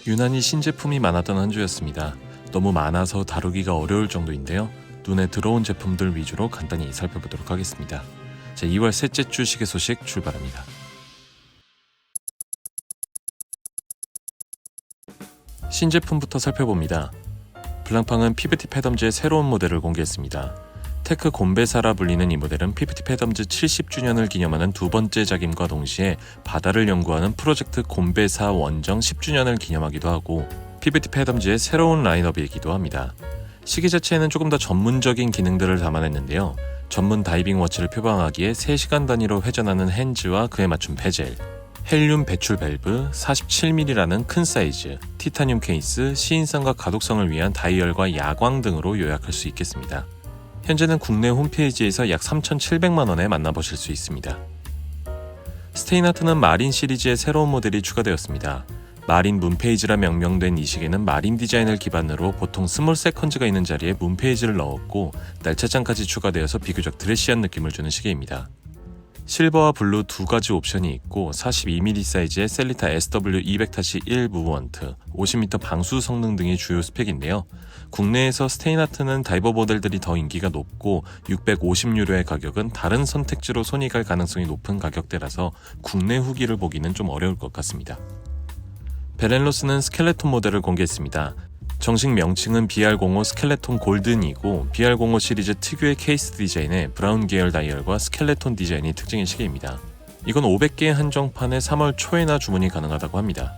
유난히 신제품이 많았던 한 주였습니다. 너무 많아서 다루기가 어려울 정도인데요. 눈에 들어온 제품들 위주로 간단히 살펴보도록 하겠습니다. 자, 2월 셋째 주 시계 소식 출발합니다. 신제품부터 살펴봅니다. 블랑팡은 피브티 패덤즈의 새로운 모델을 공개했습니다. 테크 곰베사라 불리는 이 모델은 피브티 패덤즈 70주년을 기념하는 두 번째 작임과 동시에 바다를 연구하는 프로젝트 곰베사 원정 10주년을 기념하기도 하고 피브티 패덤즈의 새로운 라인업이기도 합니다. 시계 자체에는 조금 더 전문적인 기능들을 담아냈는데요. 전문 다이빙 워치를 표방하기에 3시간 단위로 회전하는 핸즈와 그에 맞춘 베젤, 헬륨 배출 밸브, 47mm라는 큰 사이즈, 티타늄 케이스, 시인성과 가독성을 위한 다이얼과 야광 등으로 요약할 수 있겠습니다. 현재는 국내 홈페이지에서 약 3,700만원에 만나보실 수 있습니다. 스테인하트는 마린 시리즈의 새로운 모델이 추가되었습니다. 마린 문페이지라 명명된 이 시계는 마린 디자인을 기반으로 보통 스몰 세컨즈가 있는 자리에 문페이지를 넣었고 날짜장까지 추가되어서 비교적 드레시한 느낌을 주는 시계입니다. 실버와 블루 두 가지 옵션이 있고 42mm 사이즈의 셀리타 SW200-1 무브먼트, 50m 방수 성능 등이 주요 스펙인데요. 국내에서 스테인하트는 다이버 모델들이 더 인기가 높고 650유로의 가격은 다른 선택지로 손이 갈 가능성이 높은 가격대라서 국내 후기를 보기는 좀 어려울 것 같습니다. 베렌로스는 스켈레톤 모델을 공개했습니다. 정식 명칭은 BR05 스켈레톤 골든이고 BR05 시리즈 특유의 케이스 디자인에 브라운 계열 다이얼과 스켈레톤 디자인이 특징의 시계입니다. 이건 500개의 한정판에 3월 초에나 주문이 가능하다고 합니다.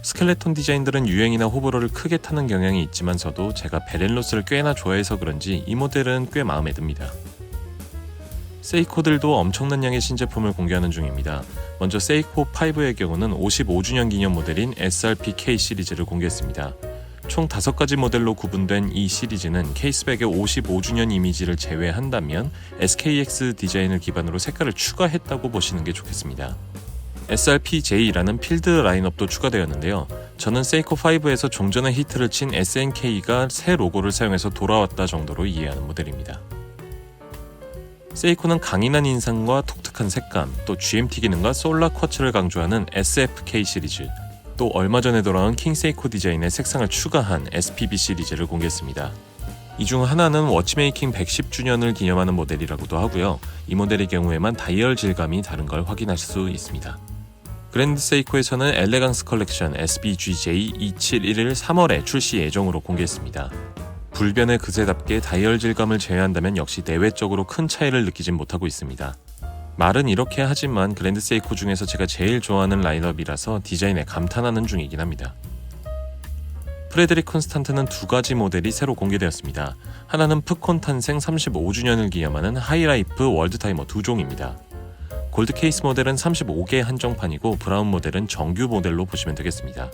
스켈레톤 디자인들은 유행이나 호불호를 크게 타는 경향이 있지만서도 제가 베렌로스를 꽤나 좋아해서 그런지 이 모델은 꽤 마음에 듭니다. 세이코들도 엄청난 양의 신제품을 공개하는 중입니다. 먼저 세이코 5의 경우는 55주년 기념 모델인 SRP-K 시리즈를 공개했습니다. 총 5가지 모델로 구분된 이 시리즈는 케이스백의 55주년 이미지를 제외한다면 SKX 디자인을 기반으로 색깔을 추가했다고 보시는 게 좋겠습니다. SRP-J라는 필드 라인업도 추가되었는데요. 저는 세이코5에서 종전의 히트를 친 SNK가 새 로고를 사용해서 돌아왔다 정도로 이해하는 모델입니다. 세이코는 강인한 인상과 독특한 색감, 또 GMT 기능과 솔라 쿼츠를 강조하는 SFK 시리즈, 또 얼마 전에 돌아온 킹세이코 디자인의 색상을 추가한 SPB 시리즈를 공개했습니다. 이 중 하나는 워치메이킹 110주년을 기념하는 모델이라고도 하고요. 이 모델의 경우에만 다이얼 질감이 다른 걸 확인하실 수 있습니다. 그랜드 세이코에서는 엘레강스 컬렉션 SBGJ271을 3월에 출시 예정으로 공개했습니다. 불변의 그새답게 다이얼 질감을 제외한다면 역시 내외적으로 큰 차이를 느끼진 못하고 있습니다. 말은 이렇게 하지만 그랜드 세이코 중에서 제가 제일 좋아하는 라인업이라서 디자인에 감탄하는 중이긴 합니다. 프레드릭 콘스탄트는 2가지 모델이 새로 공개되었습니다. 하나는 프콘 탄생 35주년을 기념하는 하이라이프 월드타이머 2종입니다. 골드 케이스 모델은 35개 한정판이고 브라운 모델은 정규 모델로 보시면 되겠습니다.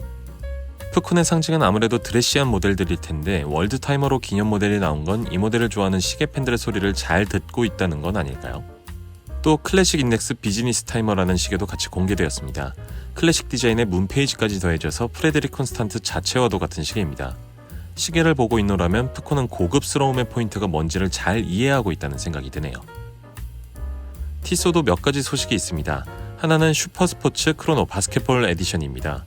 푸콘의 상징은 아무래도 드레시한 모델들일 텐데 월드타이머로 기념 모델이 나온 건 이 모델을 좋아하는 시계 팬들의 소리를 잘 듣고 있다는 건 아닐까요? 또 클래식 인덱스 비즈니스 타이머라는 시계도 같이 공개되었습니다. 클래식 디자인에 문페이지까지 더해져서 프레드릭 콘스탄트 자체와도 같은 시계입니다. 시계를 보고 있노라면 푸콘은 고급스러움의 포인트가 뭔지를 잘 이해하고 있다는 생각이 드네요. 티소도 몇 가지 소식이 있습니다. 하나는 슈퍼스포츠 크로노 바스켓볼 에디션입니다.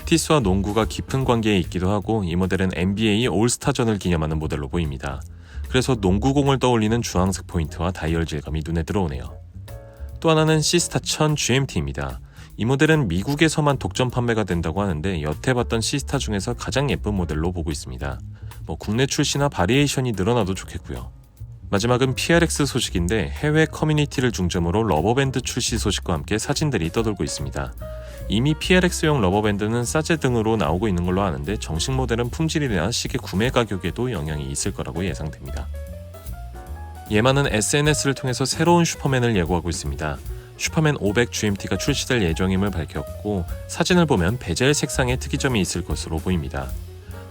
티스와 농구가 깊은 관계에 있기도 하고 이 모델은 NBA 올스타전을 기념하는 모델로 보입니다. 그래서 농구공을 떠올리는 주황색 포인트와 다이얼 질감이 눈에 들어오네요. 또 하나는 시스타 1000 GMT입니다. 이 모델은 미국에서만 독점 판매가 된다고 하는데 여태 봤던 시스타 중에서 가장 예쁜 모델로 보고 있습니다. 국내 출시나 바리에이션이 늘어나도 좋겠고요. 마지막은 PRX 소식인데 해외 커뮤니티를 중점으로 러버밴드 출시 소식과 함께 사진들이 떠돌고 있습니다. 이미 PRX용 러버밴드는 싸제 등으로 나오고 있는 걸로 아는데 정식 모델은 품질이나 시계 구매 가격에도 영향이 있을 거라고 예상됩니다. 예마는 SNS를 통해서 새로운 슈퍼맨을 예고하고 있습니다. 슈퍼맨 500 GMT가 출시될 예정임을 밝혔고 사진을 보면 베젤 색상에 특이점이 있을 것으로 보입니다.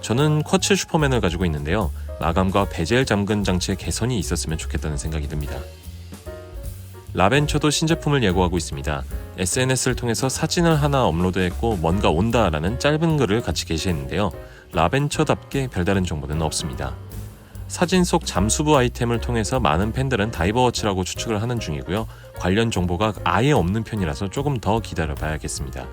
저는 쿼츠 슈퍼맨을 가지고 있는데요. 마감과 베젤 잠근 장치에 개선이 있었으면 좋겠다는 생각이 듭니다. 라벤처도 신제품을 예고하고 있습니다. SNS를 통해서 사진을 하나 업로드했고 뭔가 온다라는 짧은 글을 같이 게시했는데요. 라벤처답게 별다른 정보는 없습니다. 사진 속 잠수부 아이템을 통해서 많은 팬들은 다이버워치라고 추측을 하는 중이고요. 관련 정보가 아예 없는 편이라서 조금 더 기다려봐야겠습니다.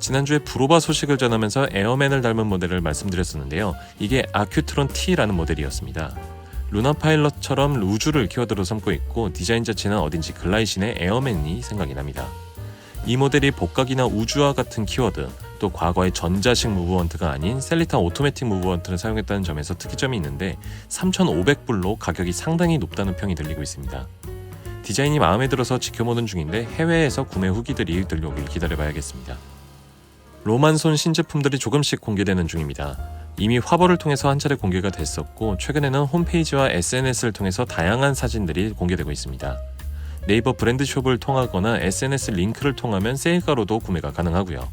지난주에 브로바 소식을 전하면서 에어맨을 닮은 모델을 말씀드렸었는데요. 이게 아큐트론 T라는 모델이었습니다. 루나 파일럿처럼 우주를 키워드로 삼고 있고 디자인 자체는 어딘지 글라이신의 에어맨이 생각이 납니다. 이 모델이 복각이나 우주와 같은 키워드, 또 과거의 전자식 무브먼트가 아닌 셀리타 오토매틱 무브먼트를 사용했다는 점에서 특이점이 있는데 3,500불로 가격이 상당히 높다는 평이 들리고 있습니다. 디자인이 마음에 들어서 지켜보는 중인데 해외에서 구매 후기들이 들려오길 기다려봐야겠습니다. 로만손 신제품들이 조금씩 공개되는 중입니다. 이미 화보를 통해서 한 차례 공개가 됐었고 최근에는 홈페이지와 SNS를 통해서 다양한 사진들이 공개되고 있습니다. 네이버 브랜드숍을 통하거나 SNS 링크를 통하면 세일가로도 구매가 가능하고요.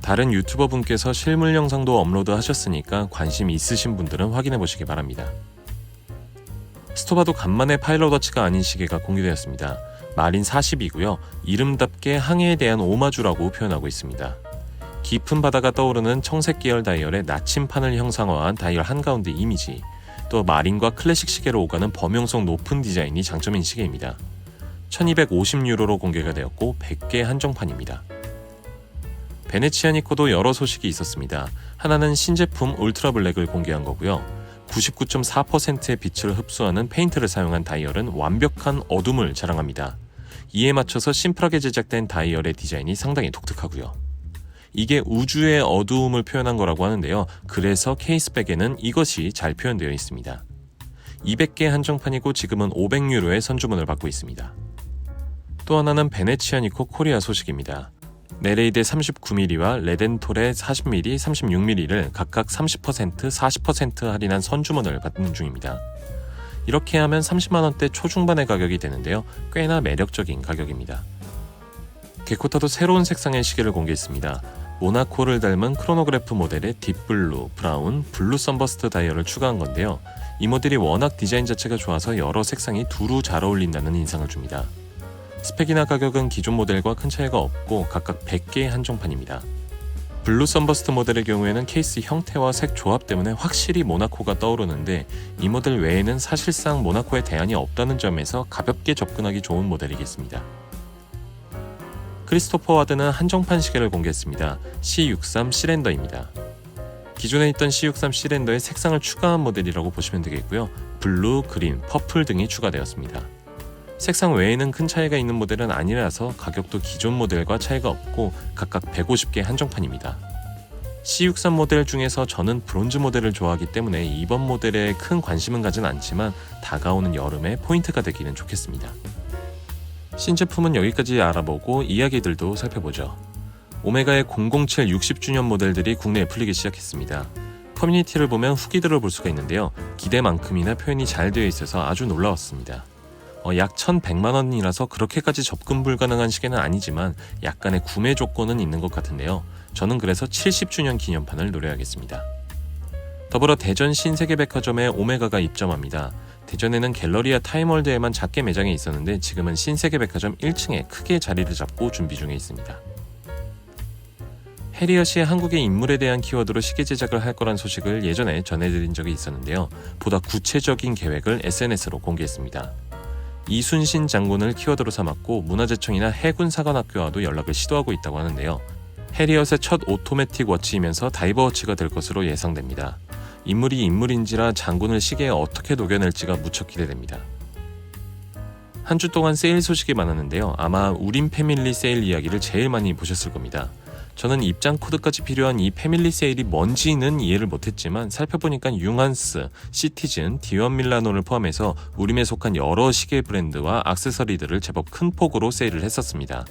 다른 유튜버 분께서 실물 영상도 업로드 하셨으니까 관심 있으신 분들은 확인해 보시기 바랍니다. 스토바도 간만에 파일럿워치가 아닌 시계가 공개되었습니다. 마린 40이고요. 이름답게 항해에 대한 오마주라고 표현하고 있습니다. 깊은 바다가 떠오르는 청색 계열 다이얼의 나침판을 형상화한 다이얼 한가운데 이미지, 또 마린과 클래식 시계로 오가는 범용성 높은 디자인이 장점인 시계입니다. 1250유로로 공개가 되었고 100개 한정판입니다. 베네치아 니코도 여러 소식이 있었습니다. 하나는 신제품 울트라 블랙을 공개한 거고요. 99.4%의 빛을 흡수하는 페인트를 사용한 다이얼은 완벽한 어둠을 자랑합니다. 이에 맞춰서 심플하게 제작된 다이얼의 디자인이 상당히 독특하고요. 이게 우주의 어두움을 표현한 거라고 하는데요. 그래서 케이스백에는 이것이 잘 표현되어 있습니다. 200개 한정판이고 지금은 500유로의 선주문을 받고 있습니다. 또 하나는 베네치아 니코 코리아 소식입니다. 네레이드 39mm와 레덴톨의 40mm, 36mm를 각각 30%, 40% 할인한 선주문을 받는 중입니다. 이렇게 하면 30만원대 초중반의 가격이 되는데요. 꽤나 매력적인 가격입니다. 게코타도 새로운 색상의 시계를 공개했습니다. 모나코를 닮은 크로노그래프 모델의 딥블루, 브라운, 블루 선버스트 다이얼을 추가한 건데요. 이 모델이 워낙 디자인 자체가 좋아서 여러 색상이 두루 잘 어울린다는 인상을 줍니다. 스펙이나 가격은 기존 모델과 큰 차이가 없고 각각 100개의 한정판입니다. 블루 선버스트 모델의 경우에는 케이스 형태와 색 조합 때문에 확실히 모나코가 떠오르는데 이 모델 외에는 사실상 모나코의 대안이 없다는 점에서 가볍게 접근하기 좋은 모델이겠습니다. 크리스토퍼 와드는 한정판 시계를 공개했습니다. C63 시렌더입니다. 기존에 있던 C63 시렌더에 색상을 추가한 모델이라고 보시면 되겠고요. 블루, 그린, 퍼플 등이 추가되었습니다. 색상 외에는 큰 차이가 있는 모델은 아니라서 가격도 기존 모델과 차이가 없고 각각 150개 한정판입니다. C63 모델 중에서 저는 브론즈 모델을 좋아하기 때문에 이번 모델에 큰 관심은 가진 않지만 다가오는 여름에 포인트가 되기는 좋겠습니다. 신제품은 여기까지 알아보고 이야기들도 살펴보죠. 오메가의 007 60주년 모델들이 국내에 풀리기 시작했습니다. 커뮤니티를 보면 후기들을 볼 수가 있는데요. 기대만큼이나 표현이 잘 되어 있어서 아주 놀라웠습니다. 약 1,100만원이라서 그렇게까지 접근 불가능한 시계는 아니지만 약간의 구매 조건은 있는 것 같은데요. 저는 그래서 70주년 기념판을 노려야겠습니다. 더불어 대전 신세계백화점에 오메가가 입점합니다. 대전에는 갤러리아 타임월드에만 작게 매장에 있었는데 지금은 신세계백화점 1층에 크게 자리를 잡고 준비 중에 있습니다. 해리엇이 한국의 인물에 대한 키워드로 시계 제작을 할 거란 소식을 예전에 전해드린 적이 있었는데요. 보다 구체적인 계획을 SNS로 공개했습니다. 이순신 장군을 키워드로 삼았고 문화재청이나 해군사관학교와도 연락을 시도하고 있다고 하는데요. 해리엇의 첫 오토매틱 워치이면서 다이버 워치가 될 것으로 예상됩니다. 인물이 인물인지라 장군을 시계에 어떻게 녹여낼지가 무척 기대됩니다. 한 주 동안 세일 소식이 많았는데요. 아마 우린 패밀리 세일 이야기를 제일 많이 보셨을 겁니다. 저는 입장 코드까지 필요한 이 패밀리 세일이 뭔지는 이해를 못했지만 살펴보니까 융한스, 시티즌, 디원 밀라노를 포함해서 우림에 속한 여러 시계 브랜드와 액세서리들을 제법 큰 폭으로 세일을 했었습니다.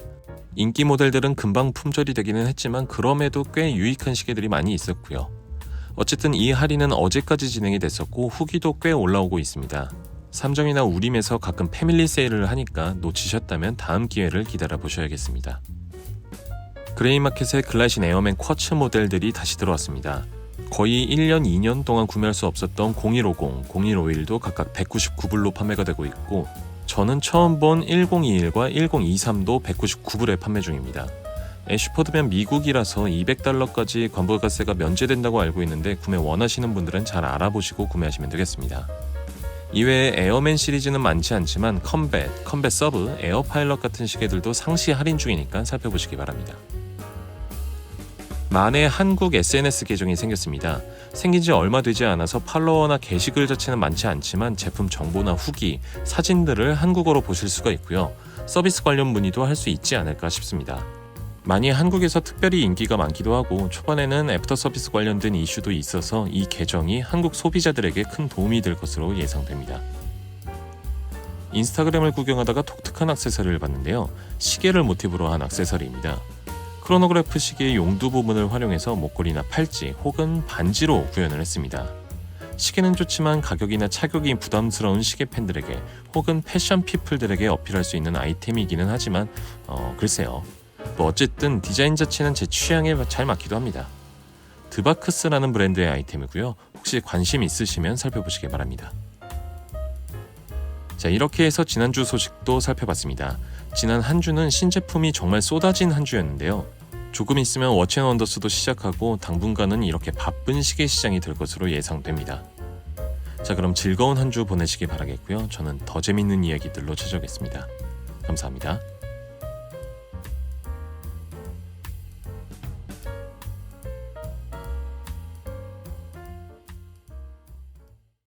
인기 모델들은 금방 품절이 되기는 했지만 그럼에도 꽤 유익한 시계들이 많이 있었고요. 어쨌든 이 할인은 어제까지 진행이 됐었고 후기도 꽤 올라오고 있습니다. 삼정이나 우림에서 가끔 패밀리 세일을 하니까 놓치셨다면 다음 기회를 기다려 보셔야겠습니다. 그레이마켓의 글라신 에어맨 쿼츠 모델들이 다시 들어왔습니다. 거의 1년, 2년 동안 구매할 수 없었던 0150, 0151도 각각 199불로 판매가 되고 있고 저는 처음 본 1021과 1023도 199불에 판매 중입니다. 애쉬포드면 미국이라서 200달러까지 관부가세가 면제된다고 알고 있는데 구매 원하시는 분들은 잘 알아보시고 구매하시면 되겠습니다. 이외에 에어맨 시리즈는 많지 않지만 컴뱃 서브, 에어파일럿 같은 시계들도 상시 할인 중이니까 살펴보시기 바랍니다. 만의 한국 SNS 계정이 생겼습니다. 생긴 지 얼마 되지 않아서 팔로워나 게시글 자체는 많지 않지만 제품 정보나 후기, 사진들을 한국어로 보실 수가 있고요. 서비스 관련 문의도 할 수 있지 않을까 싶습니다. 만이 한국에서 특별히 인기가 많기도 하고 초반에는 애프터 서비스 관련된 이슈도 있어서 이 계정이 한국 소비자들에게 큰 도움이 될 것으로 예상됩니다. 인스타그램을 구경하다가 독특한 액세서리를 봤는데요. 시계를 모티브로 한 액세서리입니다. 크로노그래프 시계의 용두 부분을 활용해서 목걸이나 팔찌 혹은 반지로 구현을 했습니다. 시계는 좋지만 가격이나 착용이 부담스러운 시계 팬들에게 혹은 패션 피플들에게 어필할 수 있는 아이템이기는 하지만 글쎄요. 뭐 어쨌든 디자인 자체는 제 취향에 잘 맞기도 합니다. 드바크스라는 브랜드의 아이템이고요. 혹시 관심 있으시면 살펴보시기 바랍니다. 자, 이렇게 해서 지난주 소식도 살펴봤습니다. 지난 한 주는 신제품이 정말 쏟아진 한 주였는데요. 조금 있으면 워치앤원더스도 시작하고 당분간은 이렇게 바쁜 시계 시장이 될 것으로 예상됩니다. 자, 그럼 즐거운 한 주 보내시기 바라겠고요. 저는 더 재밌는 이야기들로 찾아오겠습니다. 감사합니다.